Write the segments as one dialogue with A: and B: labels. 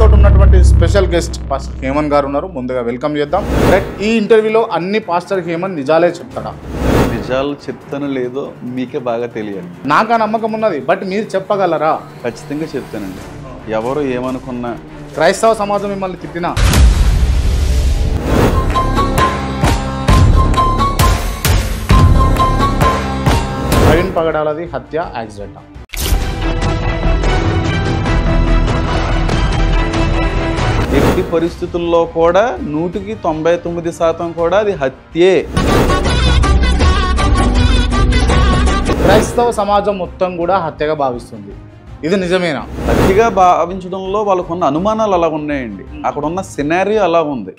A: మనతో ఉన్నటువంటి special guest pastor హేమన్ గారు ఉన్నారు. ముందుగా వెల్కమ్ చేద్దాం. రైట్, ఈ ఇంటర్వ్యూలో అన్ని పాస్టర్ హేమన్ నిజాలే చెప్తాడా?
B: నిజాలు చెప్తానో లేదో మీకే బాగా తెలియాలి.
A: నాకు ఆ నమ్మకం ఉన్నది, బట్ మీరు చెప్పగలరా?
B: ఖచ్చితంగా చెప్తానండి. ఎవరు ఏమనుకున్నా,
A: క్రైస్తవ సమాజం మిమ్మల్ని తిట్టినా, ప్రవీణ్ పగడాలది హత్య యాక్సిడెంట్,
B: ఎట్టి పరిస్థితుల్లో కూడా 100కి 99% కూడా అది హత్యే.
A: క్రైస్తవ సమాజం మొత్తం కూడా హత్యగా భావిస్తుంది. ఇది నిజమేనా?
B: హత్యగా భావించడంలో వాళ్ళకున్న అనుమానాలు అలా ఉన్నాయండి. అక్కడ ఉన్న సినారియో అలా ఉంది.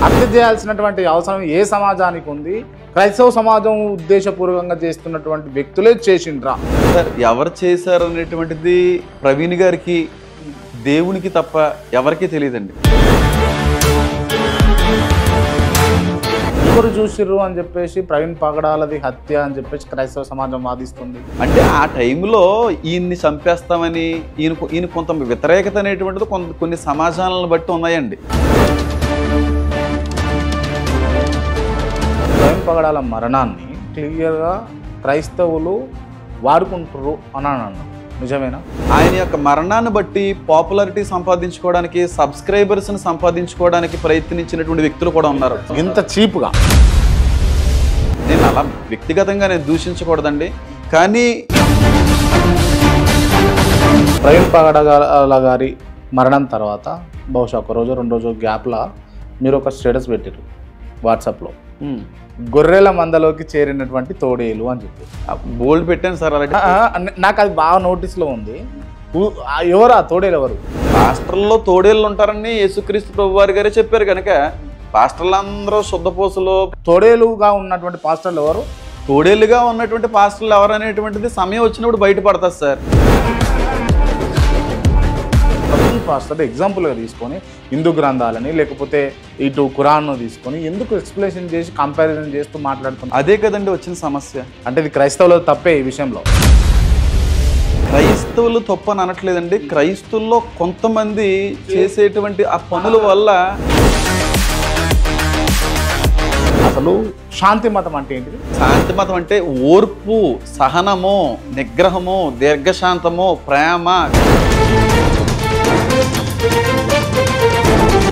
A: హత్య చేయాల్సినటువంటి అవసరం ఏ సమాజానికి ఉంది? క్రైస్తవ సమాజం ఉద్దేశపూర్వకంగా చేస్తున్నటువంటి వ్యక్తులే చేసిండ్రా?
B: సార్, ఎవరు చేశారు అనేటువంటిది ప్రవీణ్ గారికి, దేవునికి తప్ప ఎవరికీ తెలియదండి.
A: ఎవరు చూసిర్రు అని చెప్పేసి ప్రవీణ్ పగడాలది హత్య అని చెప్పేసి క్రైస్తవ సమాజం వాదిస్తుంది.
B: అంటే ఆ టైంలో ఈయన్ని చంపేస్తామని ఈయన కొంత వ్యతిరేకత అనేటువంటిది కొన్ని సమాజాలను బట్టి ఉన్నాయండి.
A: ప్రవీణ్ పగడాల మరణాన్ని క్లియర్గా క్రైస్తవులు వాడుకుంటారు అని అన్నాను. నిజమేనా?
B: ఆయన యొక్క మరణాన్ని బట్టి పాపులారిటీ సంపాదించుకోవడానికి, సబ్స్క్రైబర్స్ని సంపాదించుకోవడానికి ప్రయత్నించినటువంటి వ్యక్తులు కూడా ఉన్నారు.
A: ఇంత చీప్గా
B: నేను అలా వ్యక్తిగతంగా నేను దూషించకూడదండి, కానీ
A: ప్రవీణ్ పగడాల గారి మరణం తర్వాత బహుశా ఒక రోజు 2 రోజుల గ్యాప్లా మీరు ఒక స్టేటస్ పెట్టారు వాట్సాప్లో, గొర్రెల మందలోకి చేరినటువంటి తోడేలు అని చెప్పి
B: బోల్డ్ పెట్టాను సార్. అలాగే
A: నాకు అది బాగా నోటీస్లో ఉంది. ఎవరు ఆ తోడేలు? ఎవరు?
B: పాస్టర్లో తోడేళ్ళు ఉంటారని యేసుక్రీస్తు ప్రభు వారి గారే చెప్పారు కనుక పాస్టర్లు అందరూ శుద్ధపోసులు.
A: తోడేలుగా ఉన్నటువంటి పాస్టర్లు ఎవరు?
B: తోడేళ్ళుగా ఉన్నటువంటి పాస్టర్లు ఎవరు అనేటువంటిది సమయం వచ్చినప్పుడు బయటపడతారు సార్.
A: పాస్టర్ ఎగ్జాంపుల్గా తీసుకొని హిందూ గ్రంథాలని లేకపోతే ఇటు ఖురాన్ను తీసుకొని ఎందుకు ఎక్స్ప్లెనేషన్ చేసి కంపారిజన్ చేస్తూ మాట్లాడుతున్నారు?
B: అదే కదండి వచ్చిన సమస్య.
A: అంటే ఇది క్రైస్తవులు తప్పే ఈ విషయంలో.
B: క్రైస్తవులు తప్పు అని అనట్లేదండి. క్రైస్తవుల్లో కొంతమంది చేసేటువంటి ఆ పనుల వల్ల.
A: అసలు శాంతి మతం అంటే ఏంటిది?
B: శాంతి మతం అంటే ఓర్పు, సహనము, నిగ్రహము, దీర్ఘశాంతము, ప్రేమ.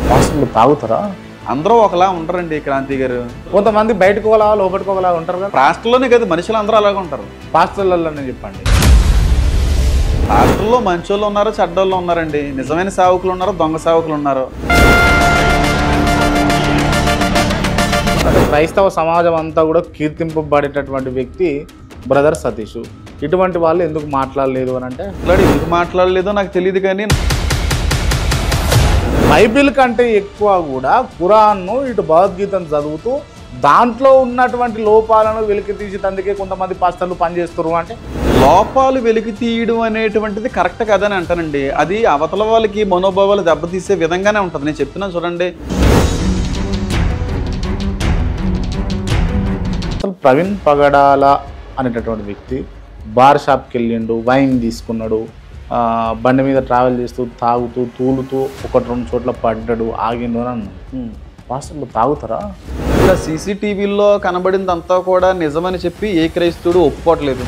A: పాస్టర్లు తాగుతారా?
B: అందరూ ఒకలా ఉంటారండి క్రాంతి గారు.
A: కొంతమంది బయటకు ఒకలా లోపలికి ఒకలా ఉంటారు కదా.
B: పాస్టర్లోనే కదా, మనుషులు అందరూ అలాగే ఉంటారు.
A: పాస్టర్లలోనే చెప్పండి.
B: పాస్టర్లో మంచోళ్ళు ఉన్నారు, చెడ్డోళ్ళు ఉన్నారండి. నిజమైన సేవకులు ఉన్నారు, దొంగ సేవకులు ఉన్నారు.
A: అంటే క్రైస్తవ సమాజం అంతా కూడా కీర్తింపబడేటటువంటి వ్యక్తి బ్రదర్ సతీష్. ఇటువంటి వాళ్ళు ఎందుకు మాట్లాడలేదు అని అంటే,
B: ఎందుకు మాట్లాడలేదో నాకు తెలియదు, కానీ
A: బైబిల్ కంటే ఎక్కువ కూడా ఖురాన్ను ఇటు భగవద్గీతను చదువుతూ దాంట్లో ఉన్నటువంటి లోపాలను వెలికి తీసేందుకే కొంతమంది పాస్టర్లు పనిచేస్తారు. అంటే
B: లోపాలు వెలికి తీయడం అనేటువంటిది కరెక్ట్ కదని అంటానండి. అది అవతల వాళ్ళకి మనోభావాలు దెబ్బతీసే విధంగానే ఉంటుంది. నేను చెప్తున్నాను చూడండి.
A: అసలు ప్రవీణ్ పగడాల అనేటటువంటి వ్యక్తి బార్ షాప్కి వెళ్ళిండు, వైన్ తీసుకున్నాడు, బండి మీద ట్రావెల్ చేస్తూ తాగుతూ తూలుతూ 1-2 చోట్ల పడ్డాడు, ఆగిండు అని అన్నాడు. పాస్టర్లు తాగుతారా?
B: ఇలా సీసీటీవీల్లో కనబడిందంతా కూడా నిజమని చెప్పి ఏ క్రైస్తవుడు ఒప్పుకోవట్లేదు.